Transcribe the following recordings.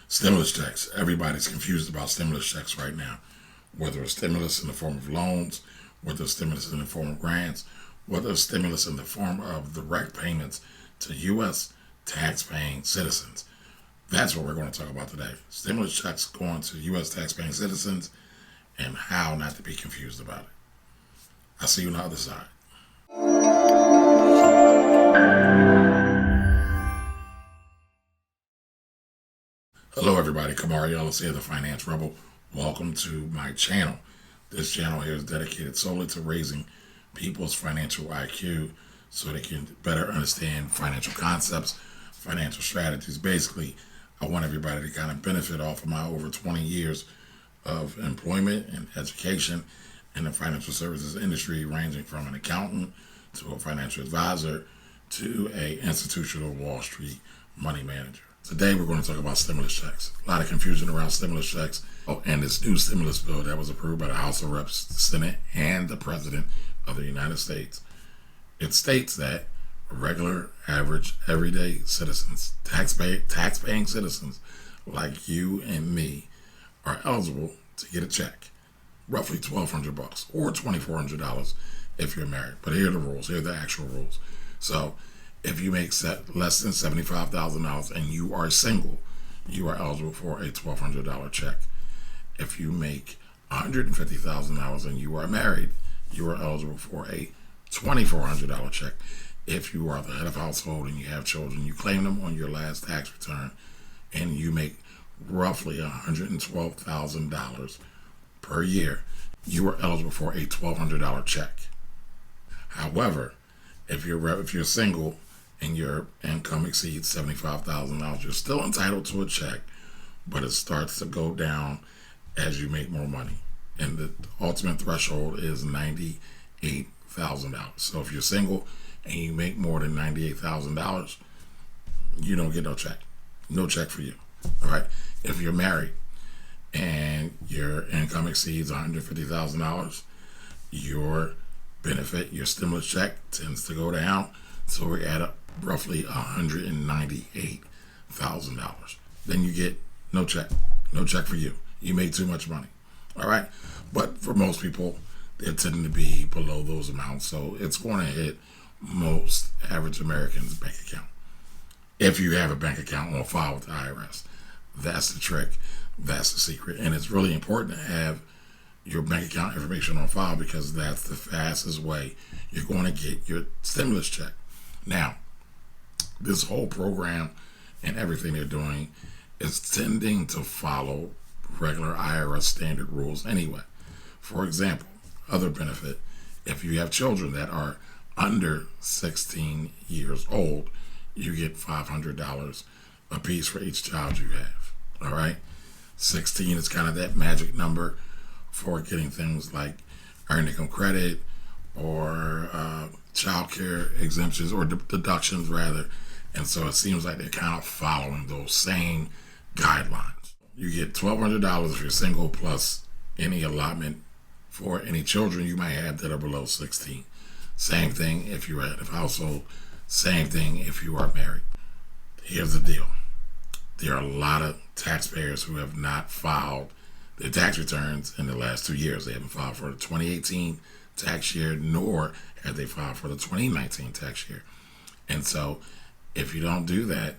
Stimulus checks. Everybody's confused about stimulus checks right now. Whether it's stimulus in the form of loans, whether it's stimulus in the form of grants, whether it's stimulus in the form of direct payments to U.S. tax-paying citizens. That's what we're going to talk about today. Stimulus checks going to U.S. tax-paying citizens and how not to be confused about it. I'll see you on the other side. Hello everybody, Kamari Ellis here, the Finance Rebel. Welcome to my channel. This channel here is dedicated solely to raising people's financial IQ so they can better understand financial concepts, financial strategies. Basically, I want everybody to kind of benefit off of my over 20 years of employment and education in the financial services industry, ranging from an accountant to a financial advisor to a institutional Wall Street money manager. Today we're going to talk about stimulus checks. A lot of confusion around stimulus checks. Oh, and this new stimulus bill that was approved by the House of Reps, the Senate, and the President of the United States. It states that regular, average, everyday citizens, tax-paying citizens like you and me are eligible to get a check, roughly $1,200 or $2,400 if you're married. But here are the rules. Here are the actual rules. So if you make less than $75,000 and you are single, you are eligible for a $1,200 check. If you make $150,000 and you are married, you are eligible for a $2,400 check. If you are the head of household and you have children, you claim them on your last tax return, and you make roughly $112,000 per year, you are eligible for a $1,200 check. However, if you're single and your income exceeds $75,000, you're still entitled to a check, but it starts to go down as you make more money. And the ultimate threshold is $98,000. So if you're single and you make more than $98,000, you don't get no check. No check for you. All right. If you're married and your income exceeds $150,000, your benefit, your stimulus check tends to go down. So we add up roughly $198,000. Then you get no check. No check for you. You made too much money. All right. But for most people, they're tending to be below those amounts. So it's going to hit most average Americans' bank account. If you have a bank account on file with the IRS, that's the trick. That's the secret. And it's really important to have your bank account information on file, because that's the fastest way you're going to get your stimulus check. Now, this whole program and everything they're doing is tending to follow regular IRS standard rules anyway. For example, other benefit, if you have children that are under 16 years old, you get $500 a piece for each child you have. All right? 16 is kind of that magic number for getting things like earned income credit or child care exemptions, or deductions rather. And so it seems like they're kind of following those same guidelines. You get $1,200 if you're single, plus any allotment for any children you might have that are below 16. Same thing if you're head of household. Same thing if you are married. Here's the deal. There are a lot of taxpayers who have not filed their tax returns in the last 2 years. They haven't filed for the 2018 tax year, nor have they filed for the 2019 tax year. And so if you don't do that,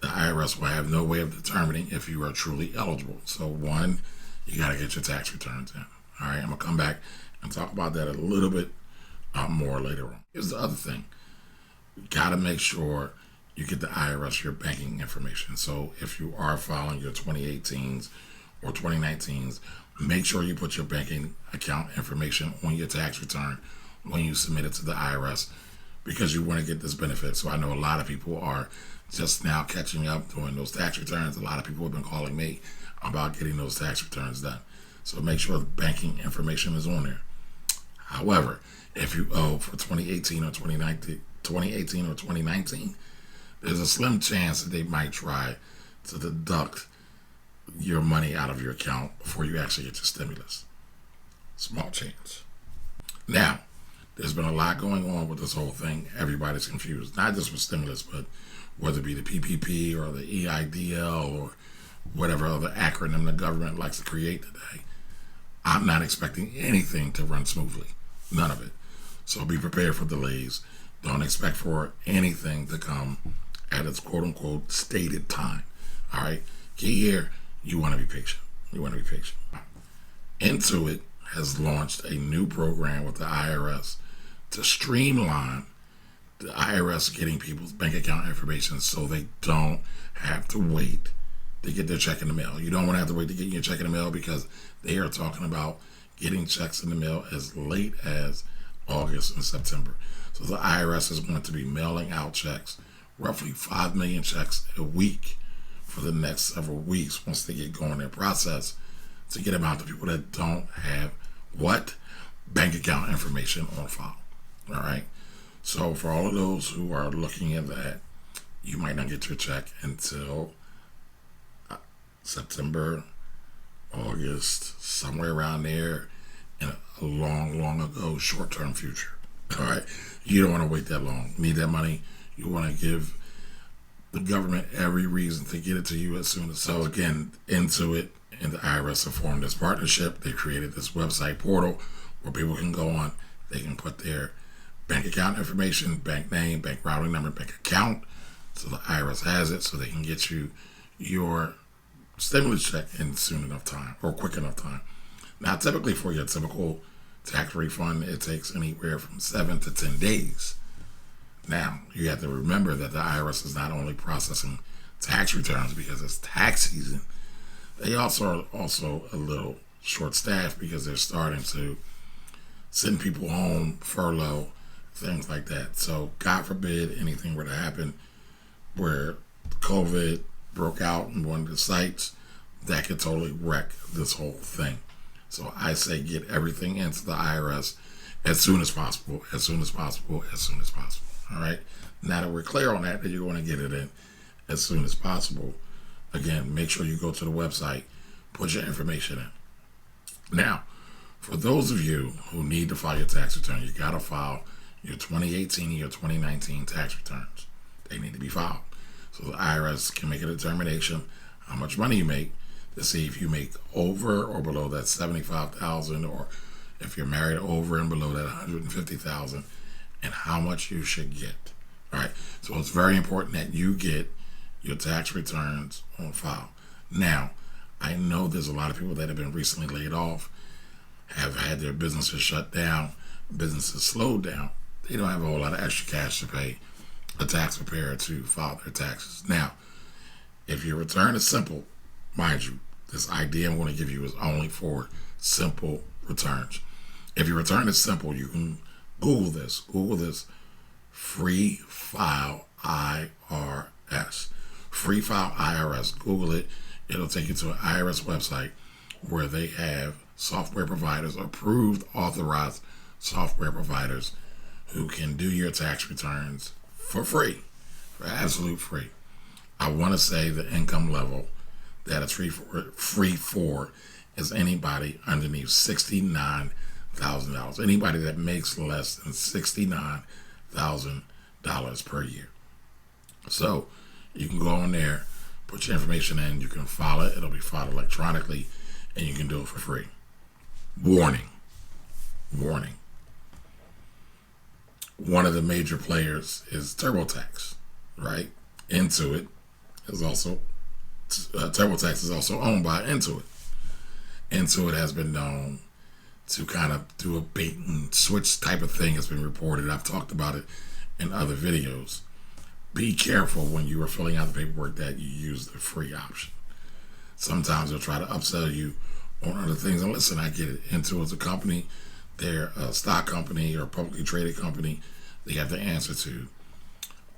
the IRS will have no way of determining if you are truly eligible. So one, you got to get your tax returns in. All right, I'm going to come back and talk about that a little bit more later on. Here's the other thing. You got to make sure you get the IRS your banking information. So if you are filing your 2018s or 2019s, make sure you put your banking account information on your tax return when you submit it to the IRS, because you want to get this benefit. So I know a lot of people are just now catching up doing those tax returns. A lot of people have been calling me about getting those tax returns done. So make sure the banking information is on there. However, if you owe for 2018 or 2019, there's a slim chance that they might try to deduct your money out of your account before you actually get your stimulus. Small chance. Now, there's been a lot going on with this whole thing. Everybody's confused, not just with stimulus, but whether it be the PPP or the EIDL or whatever other acronym the government likes to create today, I'm not expecting anything to run smoothly. None of it. So be prepared for delays. Don't expect for anything to come at its quote-unquote stated time. All right? Key here, you want to be patient. You want to be patient. Intuit has launched a new program with the IRS to streamline the IRS getting people's bank account information so they don't have to wait to get their check in the mail. You don't want to have to wait to get your check in the mail because they are talking about getting checks in the mail as late as August and September. So the IRS is going to be mailing out checks, roughly 5 million checks a week for the next several weeks once they get going in their process to get them out to people that don't have what? Bank account information on file. All right? So for all of those who are looking at that, you might not get your check until September, August, somewhere around there in a long, long ago, short-term future. All right? You don't want to wait that long. Need that money. You want to give the government every reason to get it to you as soon as. So again, Intuit and the IRS have formed this partnership. They created this website portal where people can go on. They can put their bank account information, bank name, bank routing number, bank account. So the IRS has it so they can get you your stimulus check in soon enough time or quick enough time. Now, typically for your typical tax refund, it takes anywhere from 7 to 10 days. Now, you have to remember that the IRS is not only processing tax returns because it's tax season, they also are a little short-staffed because they're starting to send people home, furlough, things like that. So, God forbid anything were to happen where COVID broke out in one of the sites, that could totally wreck this whole thing. So I say get everything into the IRS as soon as possible, as soon as possible, as soon as possible. All right? Now that we're clear on that you're going to get it in as soon as possible, again, make sure you go to the website, put your information in. Now, for those of you who need to file your tax return, you got to file your 2018 and your 2019 tax returns. They need to be filed. So the IRS can make a determination how much money you make to see if you make over or below that $75,000, or if you're married over and below that $150,000, and how much you should get. All right. So it's very important that you get your tax returns on file. Now, I know there's a lot of people that have been recently laid off, have had their businesses shut down, businesses slowed down. They don't have a whole lot of extra cash to pay a tax preparer to file their taxes. Now, if your return is simple, mind you, this idea I'm going to give you is only for simple returns. If your return is simple, you can Google this. Google this. Free File IRS. Free File IRS. Google it. It'll take you to an IRS website where they have software providers, approved, authorized software providers who can do your tax returns for free, for absolute free. I want to say the income level that it's free for is anybody underneath $69,000. Anybody that makes less than $69,000 per year. So you can go on there, put your information in, you can file it. It'll be filed electronically, and you can do it for free. Warning. One of the major players is TurboTax, right? Intuit is also TurboTax is also owned by Intuit. Intuit has been known to kind of do a bait and switch type of thing. It's been reported. I've talked about it in other videos. Be careful when you are filling out the paperwork that you use the free option. Sometimes they'll try to upsell you on other things. And listen, I get it. Intuit's a company. They're a stock company or a publicly traded company. They have to answer to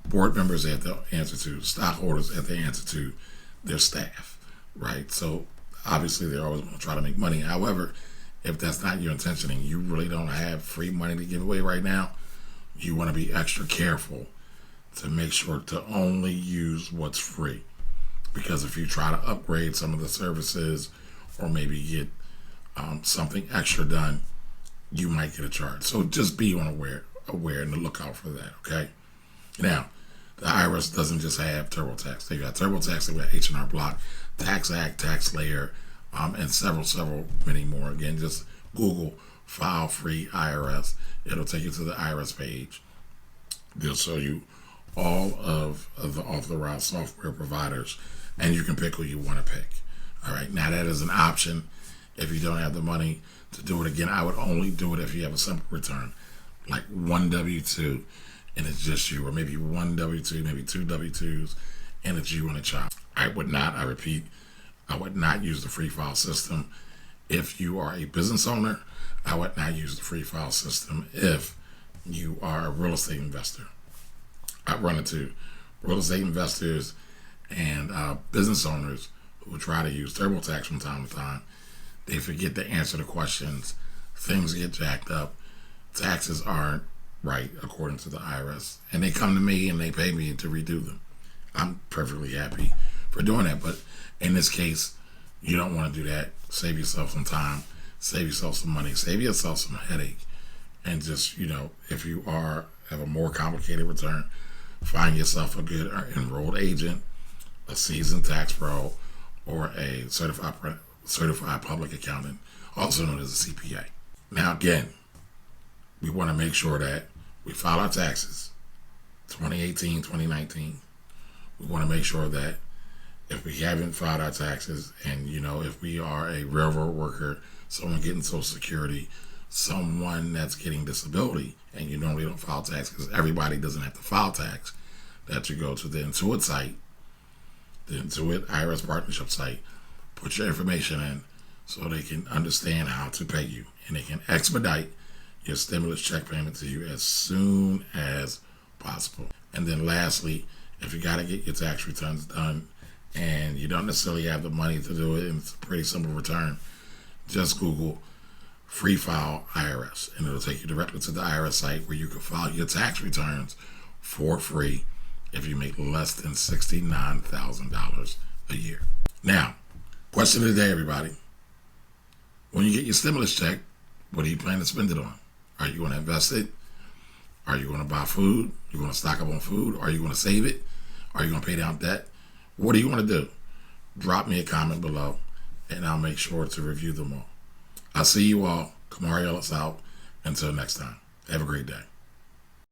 board members. They have to answer to stockholders. They have to answer to their staff, right? So obviously they're always going to try to make money. However, if that's not your intention and you really don't have free money to give away right now, you want to be extra careful to make sure to only use what's free. Because if you try to upgrade some of the services or maybe get something extra done, you might get a charge. So just be aware and look out for that, okay? Now, the IRS doesn't just have TurboTax. They got TurboTax, they got H&R Block, Tax Act, Tax Layer, and several many more. Again, just Google file free IRS. It'll take you to the IRS page. They'll show you all of the off-the-route software providers, and you can pick who you want to pick. All right, now that is an option. If you don't have the money to do it, again, I would only do it if you have a simple return, like one W-2, and it's just you, or maybe one W-2, maybe two W-2s, and it's you and a child. I would not use the free file system. If you are a business owner, I would not use the free file system. If you are a real estate investor, I run into real estate investors and business owners who try to use TurboTax from time to time. They forget to answer the questions. Things get jacked up. Taxes aren't right according to the IRS. And they come to me and they pay me to redo them. I'm perfectly happy for doing that. But in this case, you don't want to do that. Save yourself some time. Save yourself some money. Save yourself some headache. And just, if you have a more complicated return, find yourself a good enrolled agent, a seasoned tax pro, or a certified public accountant, also known as a CPA. Now, again, we want to make sure that we file our taxes 2018, 2019. We want to make sure that if we haven't filed our taxes, and if we are a railroad worker, someone getting Social Security, someone that's getting disability, and you normally don't file tax because everybody doesn't have to file tax, that you go to the Intuit site, the Intuit IRS partnership site, put your information in so they can understand how to pay you, and they can expedite your stimulus check payment to you as soon as possible. And then lastly, if you got to get your tax returns done and you don't necessarily have the money to do it, and it's a pretty simple return, just Google free file IRS, and it'll take you directly to the IRS site where you can file your tax returns for free if you make less than $69,000 a year. Now, question of the day, everybody. When you get your stimulus check, what do you plan to spend it on? Are you going to invest it? Are you going to buy food? You're going to stock up on food? Are you going to save it? Are you going to pay down debt? What do you want to do? Drop me a comment below, and I'll make sure to review them all. I'll see you all. Kamari Ellis out. Until next time, have a great day.